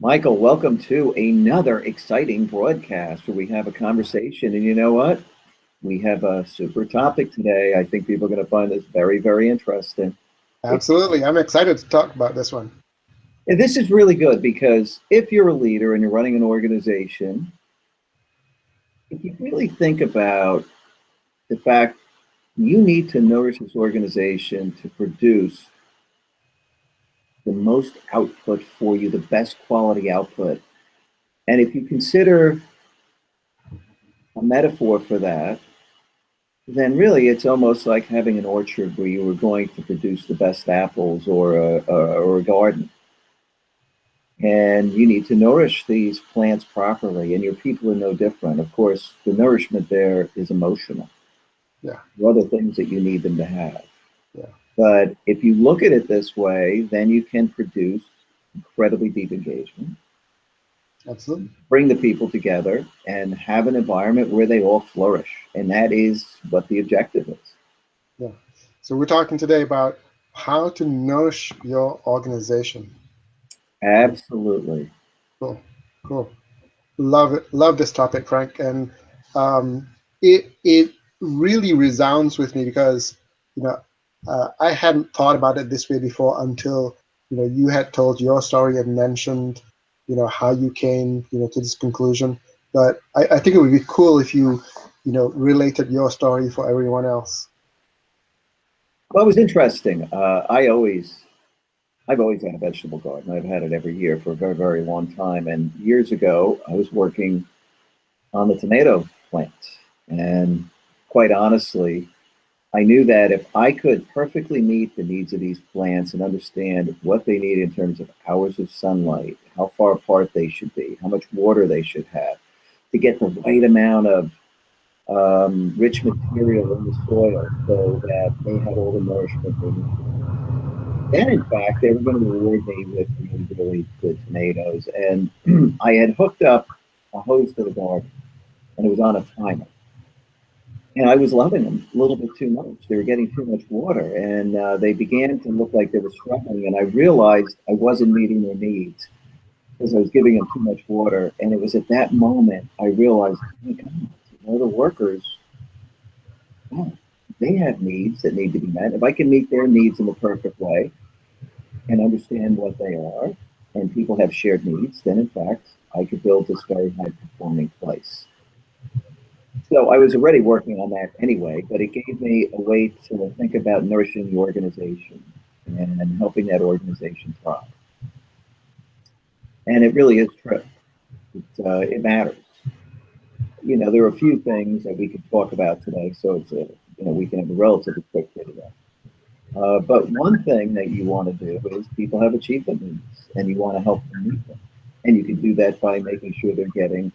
Michael, welcome to another exciting broadcast where we have a conversation. And you know what? We have a super topic today. I think people are going to find this very, very interesting. It, Absolutely. I'm excited to talk about this one. and this is really good because if you're a leader and you're running an organization, if you really think about the fact you need to nourish this organization to produce the most output for you, the best quality output. And if you consider a metaphor for that, then really it's almost like having an orchard where you were going to produce the best apples or a garden. And you need to nourish these plants properly, and your people are no different. Of course, the nourishment there is emotional. Yeah, There are other things that you need them to have. yeah, But if you look at it this way, then you can produce incredibly deep engagement, absolutely. bring the people together, and have an environment where they all flourish. And that is what the objective is. Yeah. So we're talking today about how to nourish your organization. Absolutely. Cool, cool. Love it. Love this topic, Frank. And it really resounds with me because you know I hadn't thought about it this way before until you had told your story and mentioned how you came to this conclusion. But I think it would be cool if you related your story for everyone else. Well, it was interesting. I've always had a vegetable garden. I've had it every year for a very, very long time. And years ago, I was working on the tomato plant. And quite honestly, I knew that if I could perfectly meet the needs of these plants and understand what they need in terms of hours of sunlight, how far apart they should be, how much water they should have, to get the right amount of rich material in the soil so that they had all the nourishment they needed. Then, in fact, they were going to reward me with really, really good tomatoes. And I had hooked up a hose to the garden, and it was on a timer. And I was loving them a little bit too much. They were getting too much water, and they began to look like they were struggling. And I realized I wasn't meeting their needs because I was giving them too much water. And it was at that moment I realized, oh my God, the workers, oh, they have needs that need to be met. If I can meet their needs in the perfect way, and understand what they are, and people have shared needs, then in fact, I could build this very high performing place. So I was already working on that anyway, but it gave me a way to think about nourishing the organization and helping that organization thrive. And it really is true. It matters. There are a few things that we could talk about today, so we can have a relatively quick video. But one thing that you want to do is people have achievement needs and you want to help them meet them. And you can do that by making sure they're getting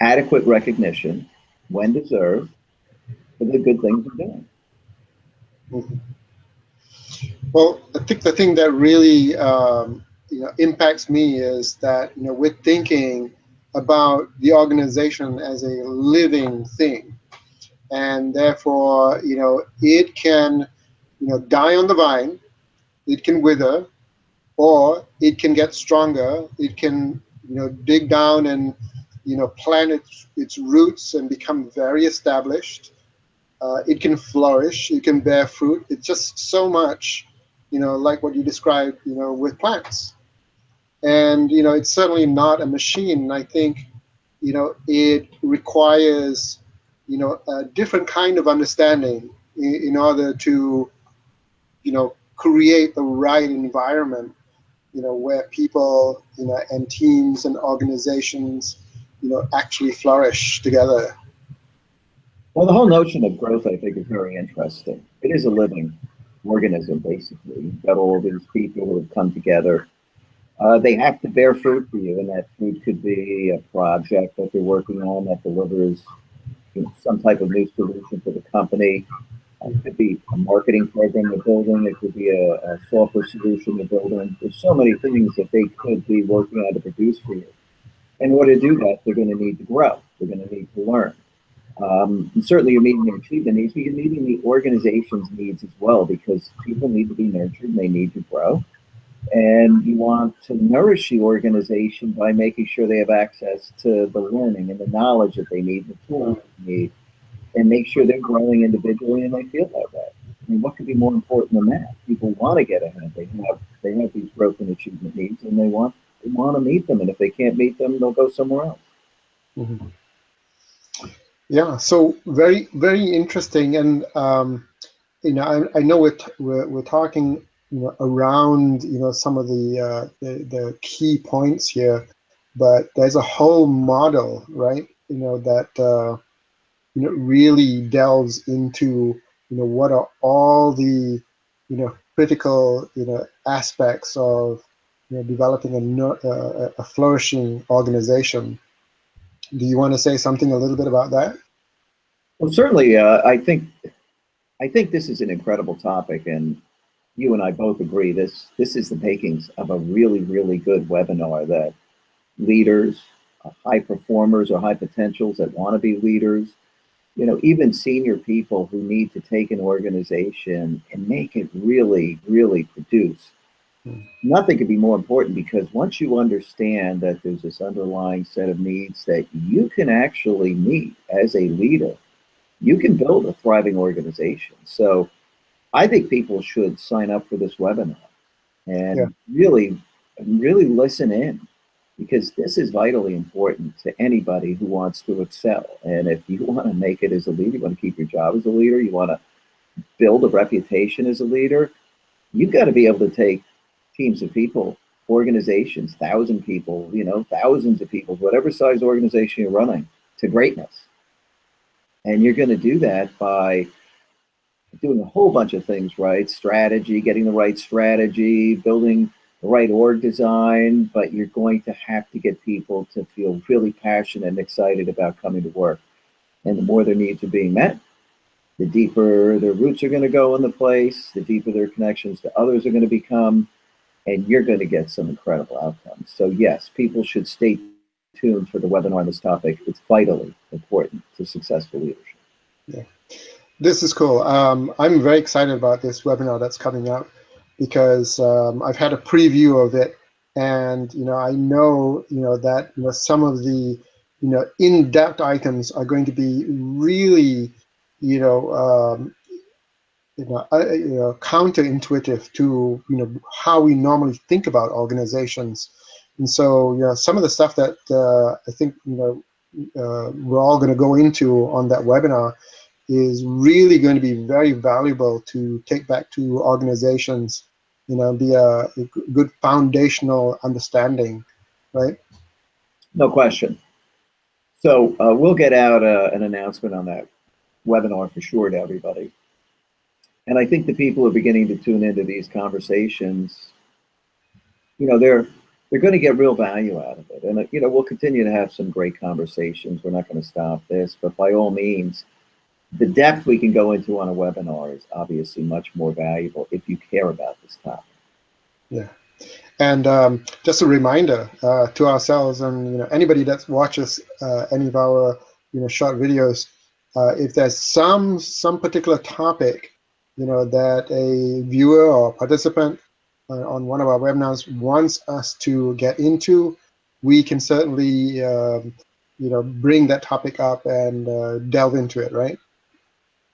adequate recognition when deserved for the good things they're doing. Mhm. Well, I think the thing that really impacts me is that we're thinking about the organization as a living thing, and therefore it can die on the vine, it can wither, or it can get stronger. It can dig down and plant its roots and become very established. It can flourish, it can bear fruit. It's just so much like what you described with plants. And it's certainly not a machine. I think it requires a different kind of understanding in order to create the right environment where people and teams and organizations actually flourish together. Well, the whole notion of growth, I think, is very interesting. It is a living organism, basically. You've got all these people who have come together. They have to bear fruit for you, and that fruit could be a project that they're working on that delivers some type of new solution for the company. It could be a marketing program they're building. It could be a software solution they're building. There's so many things that they could be working on to produce for you. In order to do that, they're going to need to grow. They're going to need to learn. And certainly, you're meeting their achievement needs, but you're meeting the organization's needs as well because people need to be nurtured and they need to grow. And you want to nourish the organization by making sure they have access to the learning and the knowledge that they need, the tools they need, and make sure they're growing individually and they feel that way. I mean, what could be more important than that? People want to get ahead. They have these growth and achievement needs, and they want to meet them. And if they can't meet them, they'll go somewhere else. Mhm. Yeah, so very, very interesting. And I know we're talking, around, some of the key points here, but there's a whole model, right? That really delves into, what are all the, critical, aspects of, developing a flourishing organization. Do you want to say something a little bit about that? Well, certainly, I think this is an incredible topic, and you and I both agree this is the makings of a really really good webinar that leaders, high performers or high potentials that want to be leaders, even senior people who need to take an organization and make it really, really produce. Mm. Nothing could be more important because once you understand that there's this underlying set of needs that you can actually meet as a leader, you can build a thriving organization. So I think people should sign up for this webinar Yeah. and really, really listen in because this is vitally important to anybody who wants to excel. And if you want to make it as a leader, you want to keep your job as a leader, you want to build a reputation as a leader, you've got to be able to take teams of people, organizations, 1,000 people, thousands of people, whatever size organization you're running, to greatness. And you're going to do that by doing a whole bunch of things right, strategy, getting the right strategy, building the right org design, but you're going to have to get people to feel really passionate and excited about coming to work. And the more their needs are being met, the deeper their roots are going to go in the place, the deeper their connections to others are going to become, and you're going to get some incredible outcomes. So yes, people should stay tuned for the webinar on this topic. It's vitally important to successful leadership. Yeah. This is cool. I'm very excited about this webinar that's coming out because I've had a preview of it, and I know that some of the in-depth items are going to be really you know um, counterintuitive to how we normally think about organizations. And so some of the stuff that I think we're all going to go into on that webinar is really going to be very valuable to take back to organizations, be a good foundational understanding, right? No question. So we'll get out an announcement on that webinar for sure to everybody. And I think the people are beginning to tune into these conversations. They're going to get real value out of it. And we'll continue to have some great conversations. We're not going to stop this, but by all means, the depth we can go into on a webinar is obviously much more valuable if you care about this topic. Yeah. And just a reminder to ourselves and anybody that watches any of our short videos, if there's some particular topic that a viewer or participant on one of our webinars wants us to get into, we can certainly bring that topic up and delve into it, right?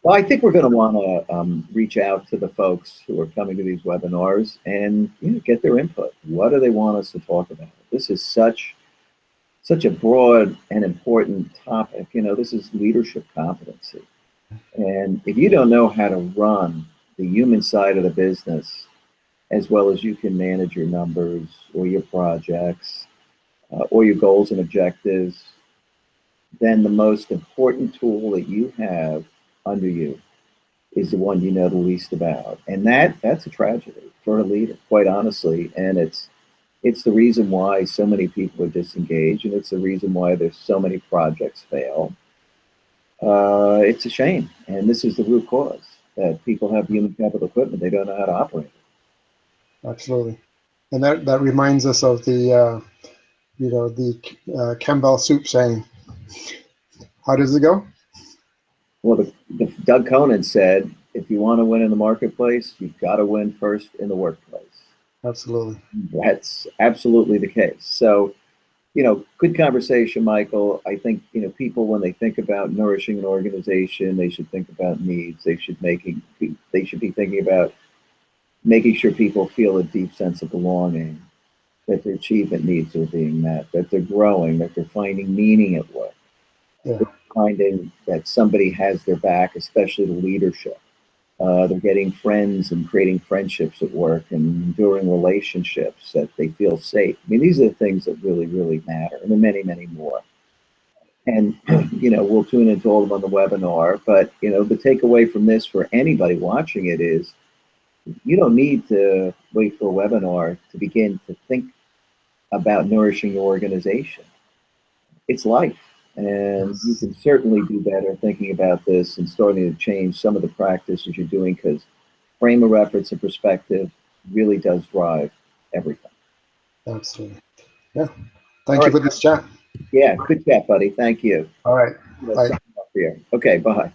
Well, I think we're going to want to reach out to the folks who are coming to these webinars and get their input. What do they want us to talk about? This is such a broad and important topic. This is leadership competency. And if you don't know how to run the human side of the business as well as you can manage your numbers or your projects or your goals and objectives, then the most important tool that you have under you is the one you know the least about. And that's a tragedy for a leader, quite honestly. And it's the reason why so many people are disengaged, and it's the reason why there's so many projects fail. It's a shame, and this is the root cause that people have human capital equipment, they don't know how to operate it. Absolutely. And that reminds us of the Campbell soup saying. How does it go? Well, Doug Conan said, if you want to win in the marketplace, you've got to win first in the workplace. Absolutely. That's absolutely the case. So, good conversation, Michael. I think, people, when they think about nourishing an organization, they should think about needs. They should be thinking about making sure people feel a deep sense of belonging, that their achievement needs are being met, that they're growing, that they're finding meaning at work, Yeah. they're finding that somebody has their back, especially the leadership. They're getting friends and creating friendships at work and enduring relationships that they feel safe. I mean, these are the things that really, really matter, and there are many, many more. And, we'll tune into all of them on the webinar. But, the takeaway from this for anybody watching it is you don't need to wait for a webinar to begin to think about nourishing your organization. It's life. And you Yes. can certainly do better thinking about this and starting to change some of the practices you're doing, because frame of reference and perspective really does drive everything. Absolutely. Yeah. All Thank you right. for this chat. Yeah. Good chat, buddy. Thank you. All right. Let's Bye. sign off here. Okay. Bye.